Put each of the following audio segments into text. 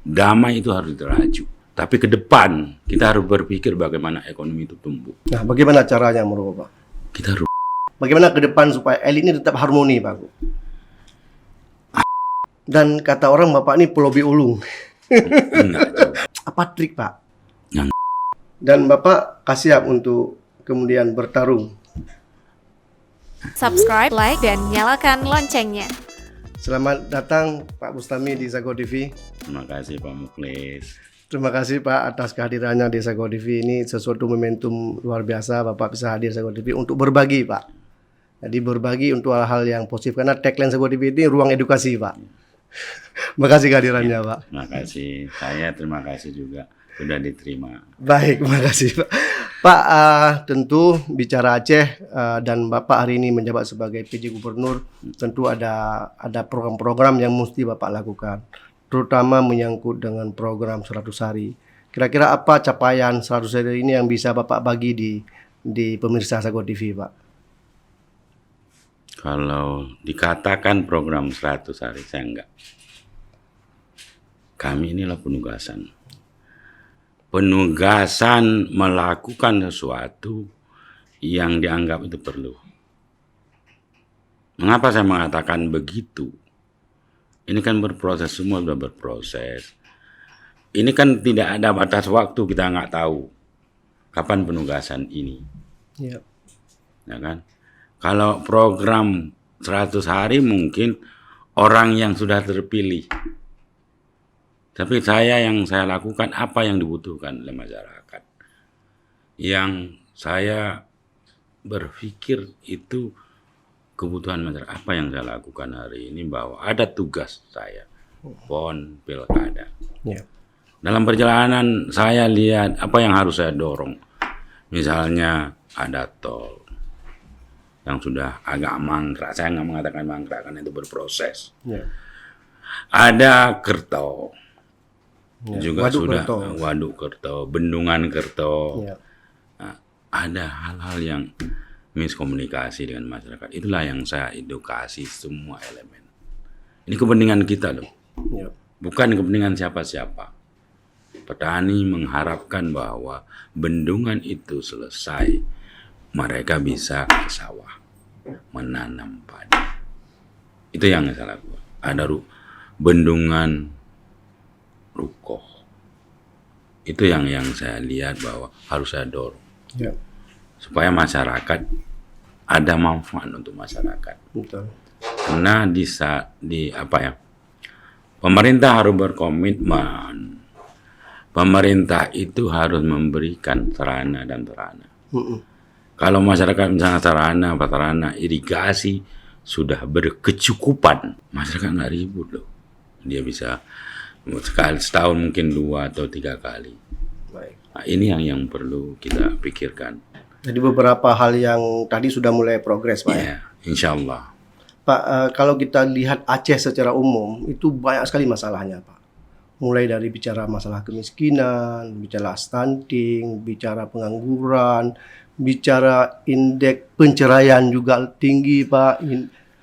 Damai itu harus diraju. Tapi ke depan kita harus berpikir bagaimana ekonomi itu tumbuh. Nah, bagaimana caranya menurut Bapak? Kita harus Bagaimana ke depan supaya elit ini tetap harmoni, Pak? Dan kata orang Bapak ini pelobi ulung. enggak juga. Apa trik, Pak? Yang Dan Bapak siap untuk kemudian bertarung. Subscribe, like, dan nyalakan loncengnya. Selamat datang Pak Bustami di Sago TV. Terima kasih Pak Muklis. Terima kasih Pak atas kehadirannya di Sago TV. Ini sesuatu momentum luar biasa Bapak bisa hadir Sago TV untuk berbagi, Pak. Jadi berbagi untuk hal-hal yang positif karena tagline Sago TV ini ruang edukasi, Pak. Terima kasih kehadirannya, Pak. Terima kasih. Saya terima kasih juga sudah diterima. Baik, terima kasih, Pak. Pak, tentu bicara Aceh dan Bapak hari ini menjabat sebagai PJ Gubernur, tentu ada program-program yang mesti Bapak lakukan, terutama menyangkut dengan program 100 hari. Kira-kira apa capaian 100 hari ini yang bisa Bapak bagi di pemirsa Sago TV, Pak? Kalau dikatakan program 100 hari, saya enggak. Kami inilah penugasan. Penugasan melakukan sesuatu yang dianggap itu perlu. Mengapa saya mengatakan begitu? Ini kan berproses, semua sudah berproses. Ini kan tidak ada batas waktu, kita nggak tahu kapan penugasan ini. Ya. Ya kan? Kalau program 100 hari mungkin orang yang sudah terpilih. Tapi yang saya lakukan apa yang dibutuhkan oleh masyarakat. Yang saya berpikir itu kebutuhan masyarakat. Apa yang saya lakukan hari ini bahwa ada tugas saya. PON, pilkada. Ya. Dalam perjalanan saya lihat apa yang harus saya dorong. Misalnya ada tol yang sudah agak mangkrak. Saya nggak mengatakan mangkrak karena itu berproses. Ya. Ada Kerto. Ya. Juga Waduk sudah Kerto. Waduk Kerto, Bendungan Kerto. Ya. Nah, ada hal-hal yang miskomunikasi dengan masyarakat. Itulah yang saya edukasi semua elemen. Ini kepentingan kita loh. Ya. Bukan kepentingan siapa-siapa. Petani mengharapkan bahwa bendungan itu selesai, mereka bisa ke sawah, menanam padi. Itu yang saya lakukan. Ada bendungan Rukoh. Itu yang saya lihat bahwa harus saya dorong. Ya. Supaya masyarakat ada manfaat untuk masyarakat. Betul. Karena pemerintah harus berkomitmen. Pemerintah itu harus memberikan sarana dan prasarana. Kalau masyarakat misalnya sarana irigasi sudah berkecukupan, masyarakat nggak ribut loh. Dia bisa setahun mungkin 2 atau 3 kali. Baik. Nah, ini yang perlu kita pikirkan. Jadi beberapa hal yang tadi sudah mulai progres, Pak. Ya, insya Allah. Pak, kalau kita lihat Aceh secara umum, itu banyak sekali masalahnya, Pak. Mulai dari bicara masalah kemiskinan, bicara stunting, bicara pengangguran, bicara indeks penceraian juga tinggi, Pak.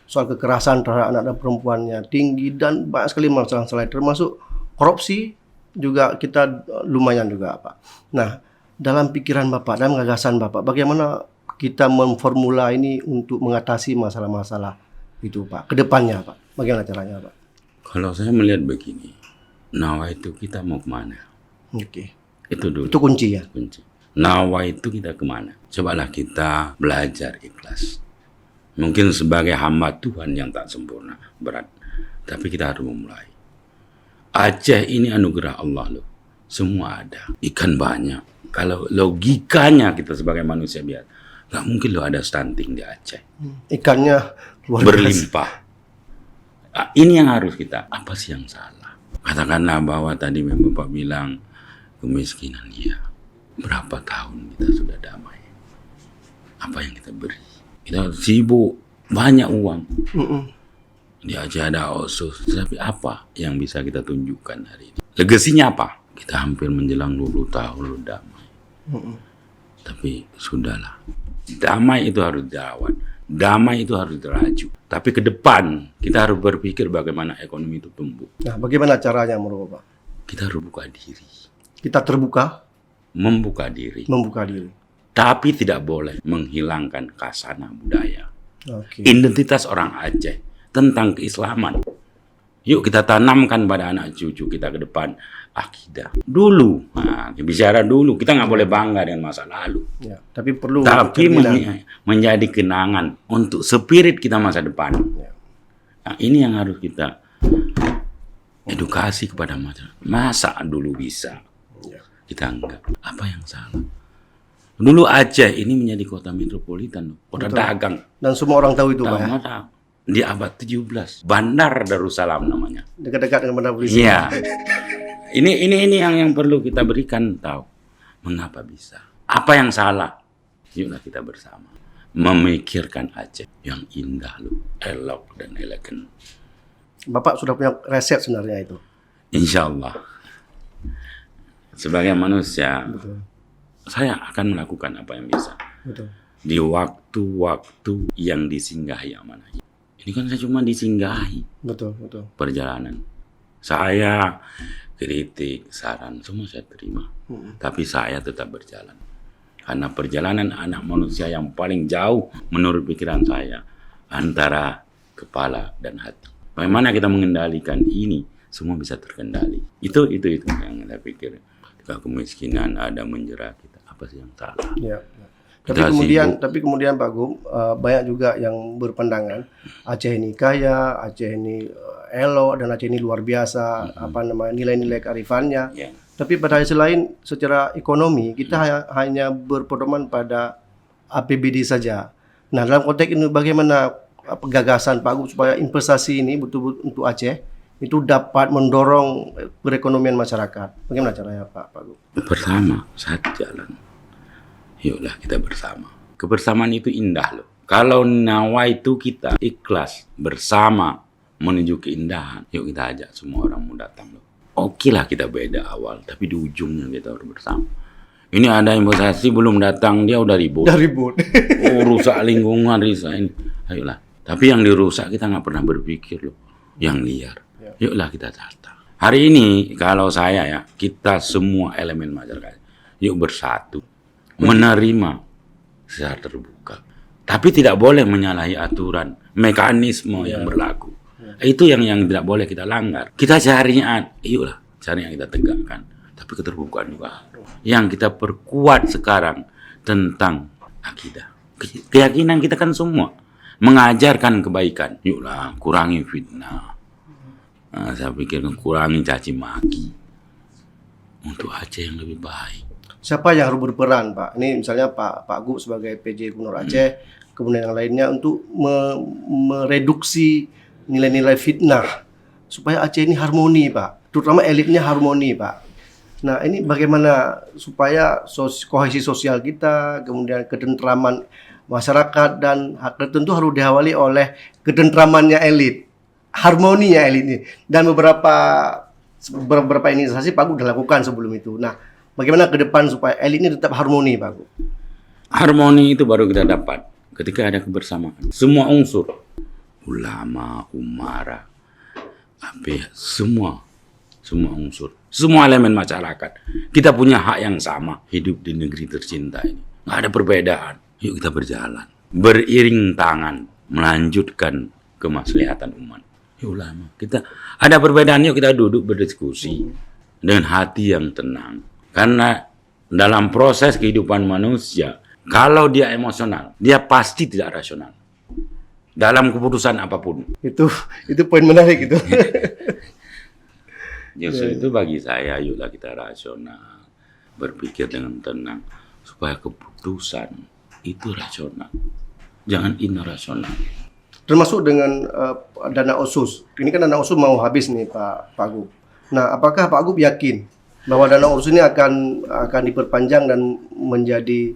Soal kekerasan terhadap anak dan perempuannya tinggi, dan banyak sekali masalah-masalah termasuk korupsi juga kita lumayan juga, Pak. Nah, dalam pikiran Bapak dan gagasan Bapak, bagaimana kita memformula ini untuk mengatasi masalah-masalah itu, Pak? Kedepannya, Pak, bagaimana caranya, Pak? Kalau saya melihat begini, nawa itu kita mau kemana? Oke. Itu dulu. Itu kunci ya? Kunci. Nawa itu kita kemana? Cobalah kita belajar ikhlas. Mungkin sebagai hamba Tuhan yang tak sempurna, berat. Tapi kita harus memulai. Aceh ini anugerah Allah loh. Semua ada. Ikan banyak. Kalau logikanya kita sebagai manusia biasa, nggak mungkin loh ada stunting di Aceh. Ikannya luar biasa. Berlimpah. Nah, ini yang harus kita. Apa sih yang salah? Katakanlah bahwa tadi Bapak bilang kemiskinan. Iya. Berapa tahun kita sudah damai? Apa yang kita beri? Kita sibuk, banyak uang. Di Aceh ada OSUS, tapi apa yang bisa kita tunjukkan hari ini? Legasinya apa? Kita hampir menjelang 20 tahun lu damai. Tapi sudahlah. Damai itu harus dirawat. Damai itu harus diraju. Tapi ke depan kita harus berpikir bagaimana ekonomi itu tumbuh. Nah, bagaimana caranya menurut Bapak? kita harus buka diri, Kita terbuka, membuka diri. membuka diri. Tapi tidak boleh menghilangkan khasana budaya. Oke. Identitas orang Aceh tentang keislaman. Yuk kita tanamkan pada anak cucu kita ke depan akidah. Dulu, bicara dulu, kita nggak boleh bangga dengan masa lalu. Ya, tapi perlu Tapi cerminan. menjadi kenangan untuk spirit kita masa depan. Ya. Nah, ini yang harus kita edukasi kepada masyarakat. Masa dulu bisa, Ya. kita enggak. Apa yang salah? Dulu Aceh ini menjadi kota metropolitan, kota Betul. dagang. Dan semua orang tahu itu, Pak. Ya? Tahu. Di abad 17, Bandar Darussalam namanya. Dekat-dekat dengan Bandar Polisi. Iya. Ini yang perlu kita berikan tahu. Mengapa bisa? Apa yang salah? Yuklah kita bersama memikirkan Aceh yang indah loh, elok dan elegan. Bapak sudah punya resep sebenarnya itu. Insya Allah. Sebagai manusia, Betul. saya akan melakukan apa yang bisa. Betul. Di waktu-waktu yang disinggahi amanah. Ini kan saya cuma disinggahi Betul, betul. perjalanan. Saya kritik, saran, semua saya terima. Tapi saya tetap berjalan. Karena perjalanan anak manusia yang paling jauh menurut pikiran saya antara kepala dan hati. Bagaimana kita mengendalikan ini, semua bisa terkendali. Itu yang saya pikir. Ketika kemiskinan ada menjerat kita, apa sih yang salah? Ya. Kita Tapi kemudian Pak Gub, banyak juga yang berpandangan Aceh ini kaya, Aceh ini elok, dan Aceh ini luar biasa, nilai-nilai kearifannya. Ya. Tapi pada sisi lain, secara ekonomi kita hanya berpedoman pada APBD saja. Nah, dalam konteks ini bagaimana gagasan Pak Gub supaya investasi ini betul-betul untuk Aceh itu dapat mendorong perekonomian masyarakat? Bagaimana caranya Pak Gub? Bersama, satu jalan. Yuklah kita bersama. Kebersamaan itu indah loh. Kalau nawa itu kita ikhlas bersama menuju keindahan, yuk kita ajak semua orang mau datang loh. Oke lah kita beda awal, tapi di ujungnya kita harus bersama. Ini ada investasi belum datang, dia udah ribut. Udah ribut. Oh, rusak lingkungan, rusak ini. Ayolah. Tapi yang dirusak kita nggak pernah berpikir loh. Yang liar. Yuklah kita tata. Hari ini kalau saya ya, kita semua elemen masyarakat, yuk bersatu. Menerima secara terbuka. Tapi tidak boleh menyalahi aturan, mekanisme yang berlaku. Itu yang tidak boleh kita langgar. Kita syariat, yuklah syariat kita tegakkan. Tapi keterbukaan juga. Yang kita perkuat sekarang tentang akidah. Keyakinan kita kan semua mengajarkan kebaikan. Yuklah kurangi fitnah. Saya pikir kurangi caci maki. Untuk Aceh yang lebih baik. Siapa yang harus berperan, Pak? Ini misalnya Pak Gub sebagai PJ Gubernur Aceh, kemudian yang lainnya untuk mereduksi nilai-nilai fitnah supaya Aceh ini harmoni, Pak. Terutama elitnya harmoni, Pak. Nah, ini bagaimana supaya kohesi sosial kita, kemudian ketentraman masyarakat, dan tentu harus diawali oleh ketentramannya elit, harmoninya elit ini. Dan beberapa inisiasi Pak Gub sudah lakukan sebelum itu. Nah, bagaimana ke depan supaya elit ini tetap harmoni, Pak Gub? Harmoni itu baru kita dapat ketika ada kebersamaan. Semua unsur, ulama, umara, semua unsur, semua elemen masyarakat. Kita punya hak yang sama hidup di negeri tercinta ini. Nggak ada perbedaan. Yuk kita berjalan, beriring tangan, melanjutkan kemaslahatan umat. Yuk ulama, kita ada perbedaan, yuk kita duduk berdiskusi dengan hati yang tenang. Karena dalam proses kehidupan manusia, kalau dia emosional, dia pasti tidak rasional. Dalam keputusan apapun. Itu poin menarik itu. Justru itu bagi saya, yuklah kita rasional. Berpikir dengan tenang. Supaya keputusan itu rasional. Jangan irrasional. Termasuk dengan dana otsus. Ini kan dana otsus mau habis nih Pak Gub. Nah, apakah Pak Gub yakin bahwa dana otsus ini akan diperpanjang dan menjadi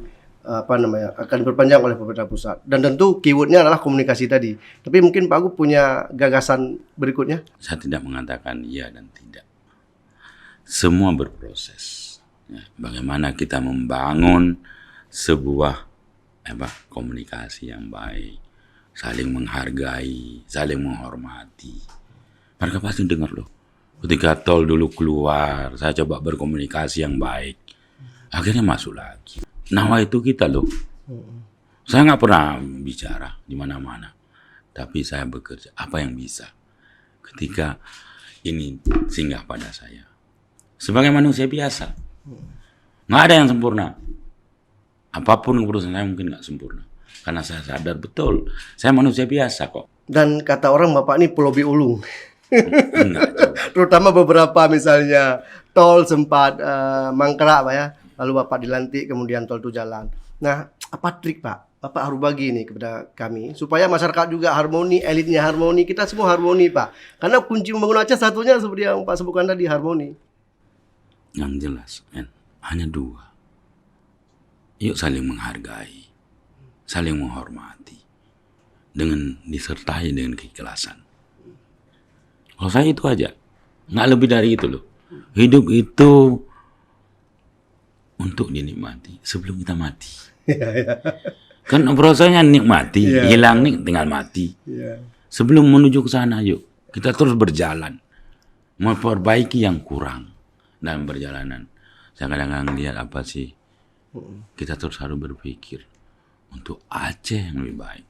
akan diperpanjang oleh pemerintah pusat? Dan tentu keywordnya adalah komunikasi tadi. Tapi mungkin Pak Gub punya gagasan berikutnya? Saya tidak mengatakan iya dan tidak. Semua berproses. Ya, bagaimana kita membangun sebuah komunikasi yang baik, saling menghargai, saling menghormati. Mereka pasti dengar loh. Ketika tol dulu keluar, saya coba berkomunikasi yang baik. Akhirnya masuk lagi. Nawa itu kita loh. Saya nggak pernah bicara di mana-mana. Tapi saya bekerja apa yang bisa. Ketika ini singgah pada saya. Sebagai manusia biasa. Nggak ada yang sempurna. Apapun keputusan saya mungkin nggak sempurna. Karena saya sadar betul. Saya manusia biasa kok. Dan kata orang Bapak ini pelobi ulung. Enggak juga. Terutama beberapa misalnya tol sempat mangkrak Pak ya. Lalu Bapak dilantik kemudian tol itu jalan. Nah, apa trik Pak? Bapak harus bagi ini kepada kami supaya masyarakat juga harmoni, elitnya harmoni, kita semua harmoni Pak. Karena kunci membangun Aceh satunya seperti yang Pak sebutkan tadi, harmoni. Yang jelas, hanya dua. Yuk saling menghargai, saling menghormati, dengan disertai dengan keikhlasan. Kalau saya itu aja, nggak lebih dari itu loh. Hidup itu untuk dinikmati sebelum kita mati. Kan prosesnya nikmati, hilang nih tinggal mati. Sebelum menuju ke sana, yuk kita terus berjalan, memperbaiki yang kurang dalam perjalanan. Saya kadang-kadang lihat apa sih, kita terus harus berpikir untuk Aceh yang lebih baik.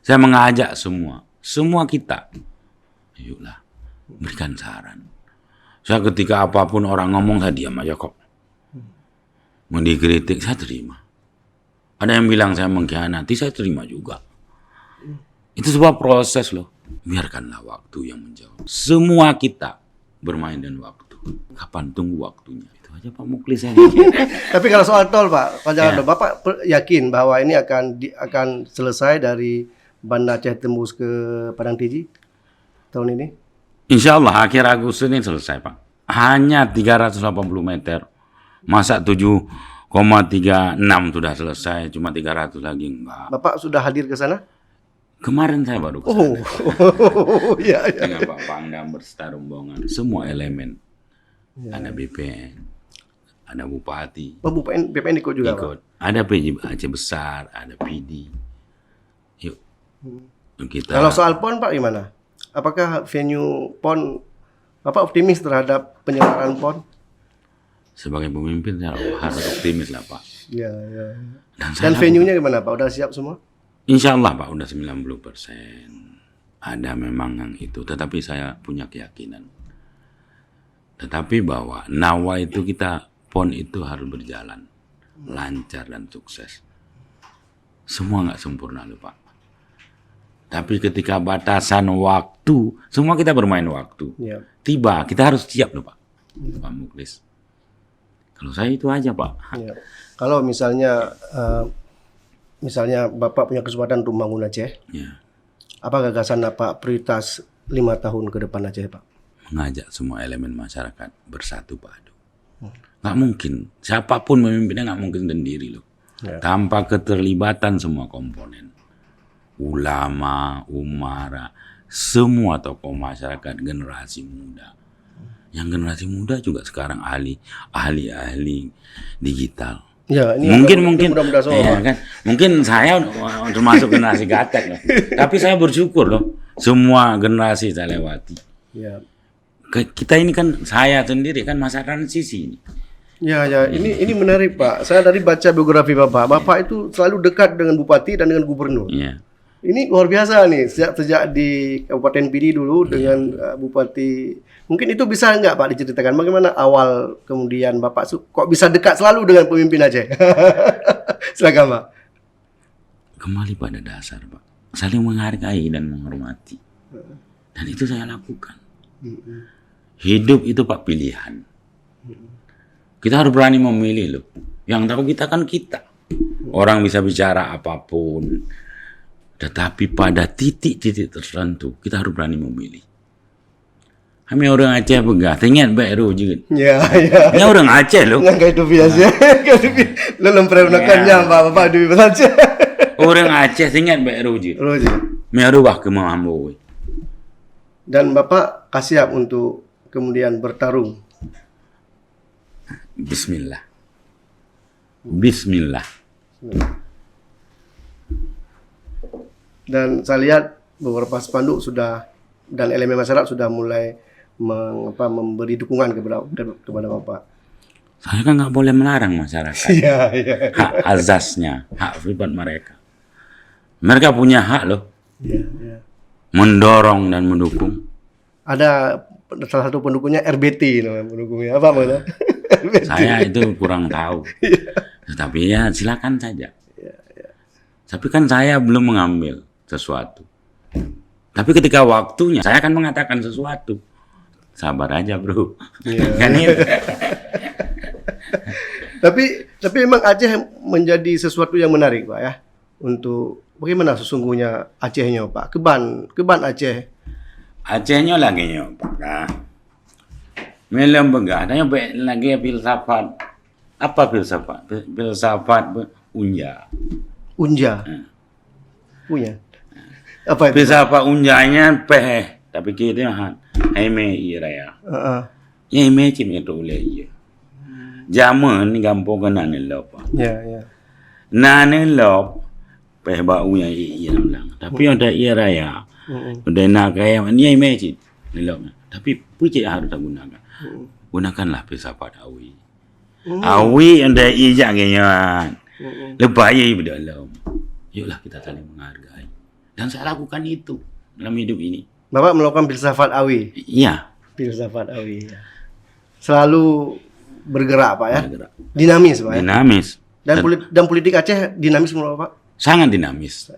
Saya mengajak semua kita, yuklah berikan saran. Saya ketika apapun orang ngomong saya diam aja kok. Mau dikritik saya terima. Ada yang bilang saya mengkhianati, saya terima juga. Itu sebuah proses loh. Biarkanlah waktu yang menjawab. Semua kita bermain dengan waktu. Kapan tunggu waktunya? Itu aja Pak Muklis saya. Tapi kalau soal tol Pak, Bapak yakin bahwa ini akan selesai dari Banda Aceh tembus ke Padang Tiji tahun ini? Insya Allah akhir Agustus ini selesai Pak. Hanya 380 meter. Masa 7,36 sudah selesai, cuma 300 lagi enggak. Bapak sudah hadir ke sana? Kemarin saya baru ke sana. Iya. Dengan Pak Pangdam berserta rombongan, semua elemen. Ada BPN, ada Bupati. Oh, BPN ikut juga ikut. Pak? Ada PJ Aceh Besar, ada PD. Yuk. Kita. Kalau soal PON Pak gimana? Apakah venue PON, Bapak optimis terhadap penyelenggaraan PON? Sebagai pemimpin saya harus optimis lah Pak. Iya. Dan Dan venue-nya gimana Pak? Udah siap semua? Insya Allah Pak, udah 90%. Ada memang yang itu, tetapi saya punya keyakinan. Tetapi bahwa Nawa itu kita, PON itu harus berjalan. Lancar dan sukses. Semua nggak sempurna loh Pak. Tapi ketika batasan waktu, semua kita bermain waktu. Iya. Tiba, kita harus siap loh Pak. Pak Muklis. Kalau saya itu aja Pak. Iya. Kalau misalnya Bapak punya kesempatan untuk membangun Aceh, Ya. apa gagasan Bapak prioritas 5 tahun ke depan Aceh Pak? Mengajak semua elemen masyarakat bersatu padu. Nggak mungkin. Siapapun memimpinnya nggak mungkin sendiri loh. Ya. Tanpa keterlibatan semua komponen. Ulama, umara, semua tokoh masyarakat, generasi muda. Yang generasi muda juga sekarang ahli digital. Ya, ini mungkin mudah-mudahan ya, kan? Mungkin saya termasuk generasi gaptek loh. Tapi saya bersyukur loh. Semua generasi saya lewati. Ya. Kita ini kan, saya sendiri kan masa transisi ini. Ya, ini menarik Pak. Saya tadi baca biografi Bapak. Bapak itu selalu dekat dengan bupati dan dengan gubernur. Iya. Ini luar biasa nih, sejak di Kabupaten Pidi dulu dengan Bupati. Mungkin itu bisa nggak Pak diceritakan bagaimana awal kemudian Bapak kok bisa dekat selalu dengan pemimpin Aceh? Silakan Pak. Kembali pada dasar Pak, saling menghargai dan menghormati. Dan itu saya lakukan. Hidup itu Pak pilihan. Kita harus berani memilih loh. Yang tahu kita kan kita. Orang bisa bicara apapun. Tetapi pada titik-titik tertentu kita harus berani memilih. Kami orang Aceh begah, ingat baru juga. Ya. Ini orang Aceh loh. Nggak itu biasa. Belum pernah menekannya Bapak di Aceh. Orang Aceh ingat baru juga. Merubah kemampuan. Dan Bapak siap untuk kemudian bertarung. Bismillah. Dan saya lihat beberapa spanduk sudah dan elemen masyarakat sudah mulai memberi dukungan kepada Bapak. Saya kan nggak boleh melarang masyarakat. Iya, iya. Hak azasnya, hak privat mereka. Mereka punya hak loh, Iya, iya. mendorong dan mendukung. Ada salah satu pendukungnya RBT namanya pendukungnya. Apa maksudnya? RBT. Saya itu kurang tahu. Tetapi ya silakan saja. Tapi kan saya belum mengambil sesuatu. Tapi ketika waktunya, saya akan mengatakan sesuatu. Sabar aja bro. Iya. Kan itu. Tapi memang Aceh menjadi sesuatu yang menarik Pak ya. Untuk bagaimana sesungguhnya Acehnya Pak? Keban Aceh. Acehnya lagi nyoba kan. Melam begadanya lagi filsafat. Apa filsafat? Filsafat unja. Unja. Punya. Apa itu? Filsafat unjanya peh. Tapi kita han. Eme iraya. Ya eme cim itu oleh iya. Zaman ni gampang kan nane lop. Ya, ya. Nane lop. Peh ba unya iya lang. Tapi ada iraya. Udah nak kaya ni eme cim. Ni lop. Tapi puji harus tak gunakan. Gunakanlah filsafat awi. Awi anda iya ganyan. Lebay berdalam. Yuklah kita saling menghargai. Dan saya lakukan itu dalam hidup ini. Bapak melakukan filsafat Awi. Iya. Filsafat Awi. Ya. Selalu bergerak Pak ya. Bergerak. Dinamis Pak ya. Dinamis. Dan politik Aceh dinamis menurut Pak. Sangat dinamis.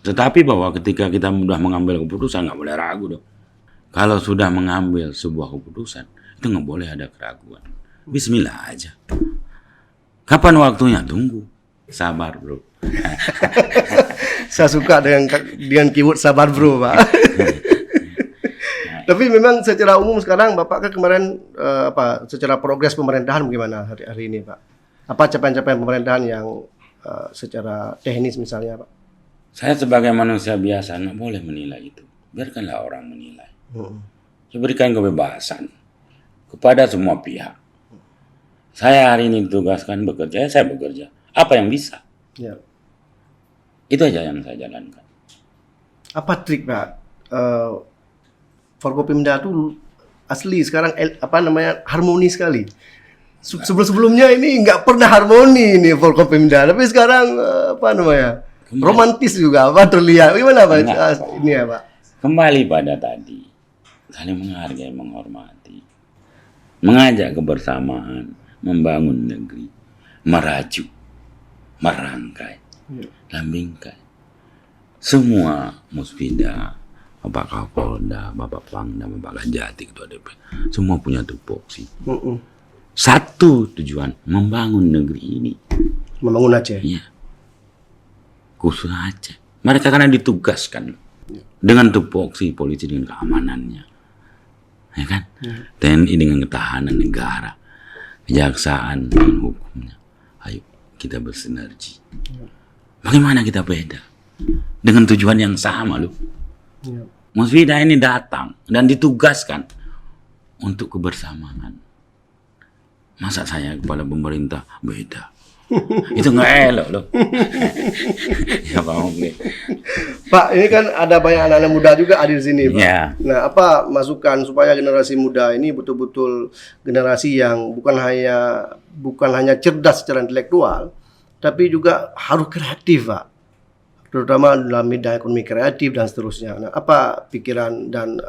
Tetapi bahwa ketika kita sudah mengambil keputusan nggak boleh ragu dong. Kalau sudah mengambil sebuah keputusan itu nggak boleh ada keraguan. Bismillah aja. Kapan waktunya? Tunggu. Sabar bro. Saya suka dengan keyword sabar bro Pak. Tapi memang secara umum sekarang Bapak kan kemarin secara progres pemerintahan bagaimana hari ini Pak? Apa capaian-capaian pemerintahan yang secara teknis misalnya Pak? Saya sebagai manusia biasa nggak boleh menilai itu. Biarkanlah orang menilai. Saya berikan kebebasan kepada semua pihak. Saya hari ini ditugaskan bekerja, saya bekerja. Apa yang bisa? Ya. Itu aja yang saya jalankan. Apa trik Pak? Forkopimda itu asli sekarang harmoni sekali. Sebelumnya ini nggak pernah harmoni ini Forkopimda, tapi sekarang romantis juga terlihat. Gimana Pak? Ini ya Pak. Kembali pada tadi, saling menghargai, menghormati, mengajak kebersamaan, membangun negeri, merajuk, merangkai, lambingkai. Semua Musbida, Bapak Kapolda, Bapak Pangdam, Bapak Kajati, Ketua DPR, semua punya tupoksi. Satu tujuan, membangun negeri ini. Membangun Aceh. Iya. Khusus Aceh. Mereka karena ditugaskan dengan tupoksi polisi dengan keamanannya. Ya kan? TNI dengan ketahanan negara. Kejaksaan dengan hukumnya. Ayo kita bersinergi. Bagaimana kita beda? Dengan tujuan yang sama loh. Musbida ini datang dan ditugaskan untuk kebersamaan. Masa saya kepala pemerintah beda? Itu nggak elok loh. Ya Pak Mungkin. Pak, ini kan ada banyak anak-anak muda juga hadir di sini Pak. Ya. Nah, apa masukan supaya generasi muda ini betul-betul generasi yang bukan hanya cerdas secara intelektual, tapi juga harus kreatif Pak. Terutama dalam bidang ekonomi kreatif dan seterusnya. Nah, apa pikiran dan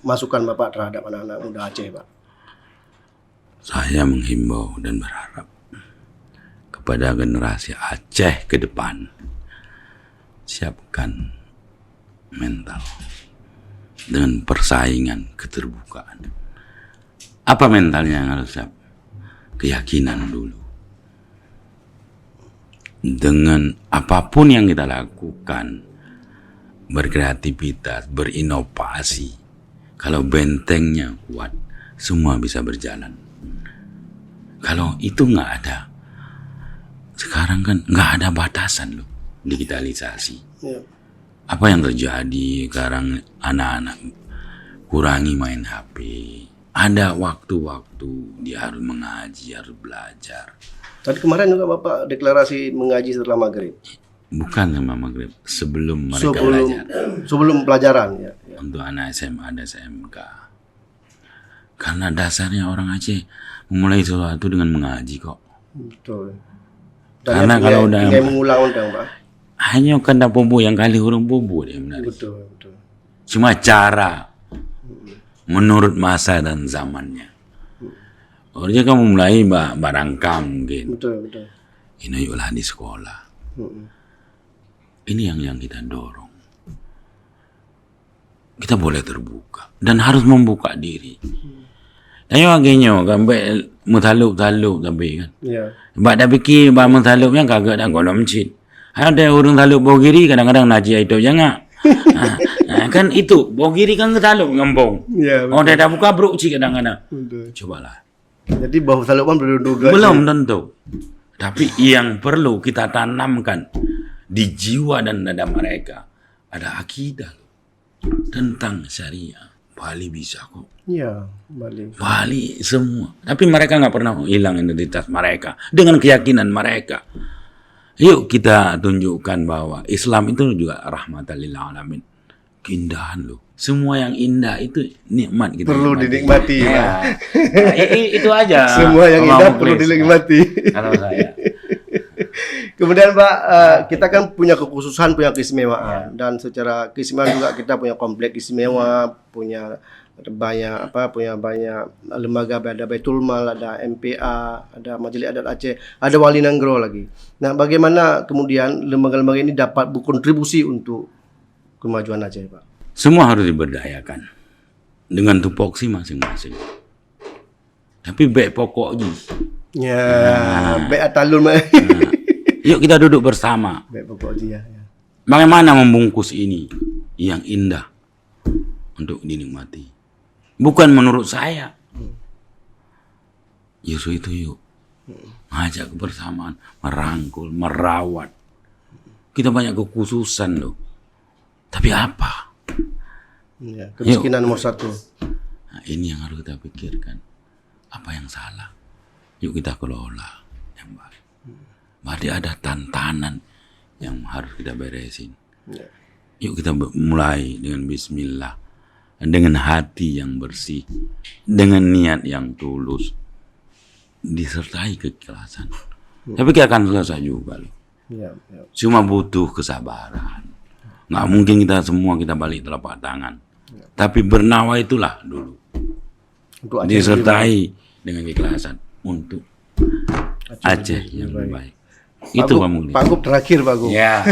masukan Bapak terhadap anak-anak muda Aceh Pak? Saya menghimbau dan berharap kepada generasi Aceh ke depan, siapkan mental dengan persaingan, keterbukaan. Apa mentalnya yang harus siap? Keyakinan dulu. Dengan apapun yang kita lakukan, berkreativitas, berinovasi, kalau bentengnya kuat, semua bisa berjalan. Kalau itu nggak ada, sekarang kan nggak ada batasan loh, digitalisasi. Apa yang terjadi sekarang, anak-anak kurangi main HP. Ada waktu-waktu dia harus mengaji, harus belajar. Tadi kemarin juga Bapak deklarasi mengaji setelah maghrib. Bukan sama maghrib, sebelum mereka belajar. Sebelum pelajaran ya. Untuk anak SMA dan SMK. Karena dasarnya orang Aceh memulai sesuatu dengan mengaji kok. Betul. Karena kalau udah ingin mengulang undang, Pak. hanya kena bobo yang kali hurung bobo dia menarik. Betul. Cuma cara menurut masa dan zamannya. Orangnya kamu mulai barangkang mungkin. Betul. Ini yolah di sekolah. Ini yang kita dorong. Kita boleh terbuka dan harus membuka diri. Ayo agenyo gambe mutalup tapi kan. Ya. Mbak dah fikir mbak mutalup yang kagak dah golom cit. Ada orang talup bogiri kadang-kadang naji itu jangan. Kan itu bogiri kan talup ngembong. Ya. Oh dah buka bruk cik kadang-kadang. Betul. Cobalah. Jadi bau talupan belum duga. Belum tentu. Tapi yang perlu kita tanamkan di jiwa dan dada mereka ada akidah tentang syariah. Bali bisa kok. Iya, Bali. Bali semua. Tapi mereka nggak pernah hilang identitas mereka dengan keyakinan mereka. Yuk kita tunjukkan bahwa Islam itu juga rahmatan lil alamin. Keindahan loh. Semua yang indah itu nikmat kita. Perlu dinikmati. Ya. Itu aja. Semua yang Imam indah Mukhlis. perlu dinikmati. Kalau saya. Kemudian Pak, kita kan punya kekhususan, punya keistimewaan, dan secara keistimewaan juga kita punya kompleks istimewa, punya banyak lembaga, ada Baitul Mal, ada MPA, ada Majelis Adat Aceh, ada Wali Nanggro lagi. Nah, bagaimana kemudian lembaga-lembaga ini dapat berkontribusi untuk kemajuan Aceh, Pak? Semua harus diberdayakan dengan tupoksi masing-masing. Tapi baik pokoknya. Ya, baik atalun. Yuk kita duduk bersama. Baik pokoknya. Ya. Bagaimana membungkus ini yang indah untuk dinikmati. Bukan menurut saya. Justru itu yuk. Ngajak kebersamaan, merangkul, merawat. Kita banyak kekhususan loh. Tapi apa? Ya, kemiskinan nomor 1. Nah, ini yang harus kita pikirkan. Apa yang salah? Yuk kita kelola yang baik. Berarti ada tantangan yang harus kita beresin. Ya. Yuk kita mulai dengan bismillah. Dengan hati yang bersih. Dengan niat yang tulus. Disertai keikhlasan. Tapi kita akan selesai juga loh. Ya. Cuma butuh kesabaran. Nggak mungkin kita semua kita balik telapak tangan. Tapi bernawa itulah dulu. Untuk Disertai dengan keikhlasan untuk Aceh yang lebih baik. Itu Pak Mukhlis. Pak Gub terakhir, Pak Gub. Ya.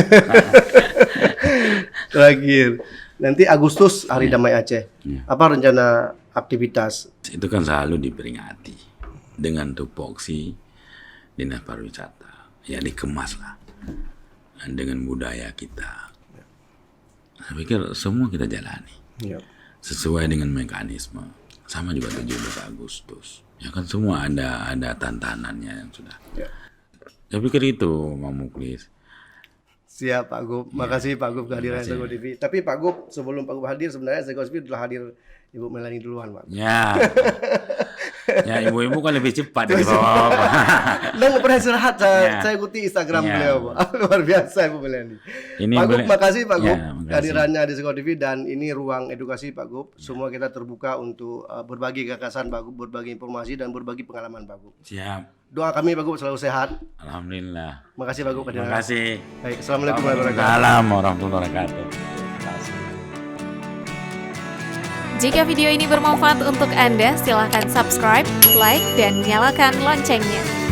Terakhir. Nanti Agustus Hari Damai Aceh. Ya. Apa rencana aktivitas? Itu kan selalu diperingati dengan tupoksi Dinas Pariwisata. Ya dikemas lah. Dan dengan budaya kita. Saya pikir semua kita jalani. Ya. Sesuai dengan mekanisme. Sama juga 17 Agustus. Ya kan semua ada tantanannya yang sudah. Ya. Saya pikir itu, Pak Mukhlis. Siap Pak Gub. Makasih Pak Gub kehadiran Sego TV. Tapi Pak Gub, sebelum Pak Gub hadir, sebenarnya Sego TV telah hadir Ibu Melani duluan, Pak. Ya. Ya, ibu-ibu kan lebih cepat dari bapak. Dan nggak pernah istirahat, Ya. saya ikuti Instagram Ya. beliau, Pak. Luar biasa Ibu Melani. Ini Pak Gub, boleh- makasih Pak Gub Ya, makasih. kehadirannya di Sego TV, dan ini ruang edukasi Pak Gub. Semua kita terbuka untuk berbagi gagasan Pak Gub, berbagi informasi dan berbagi pengalaman Pak Gub. Siap. Doa kami Pak Gub selalu sehat. Alhamdulillah. Makasih Pak Gub Terima kehadiran. kasih. Baik, Assalamualaikum warahmatullahi wabarakatuh. Assalamualaikum warahmatullahi wabarakatuh. Jika video ini bermanfaat untuk Anda, silakan subscribe, like, dan nyalakan loncengnya.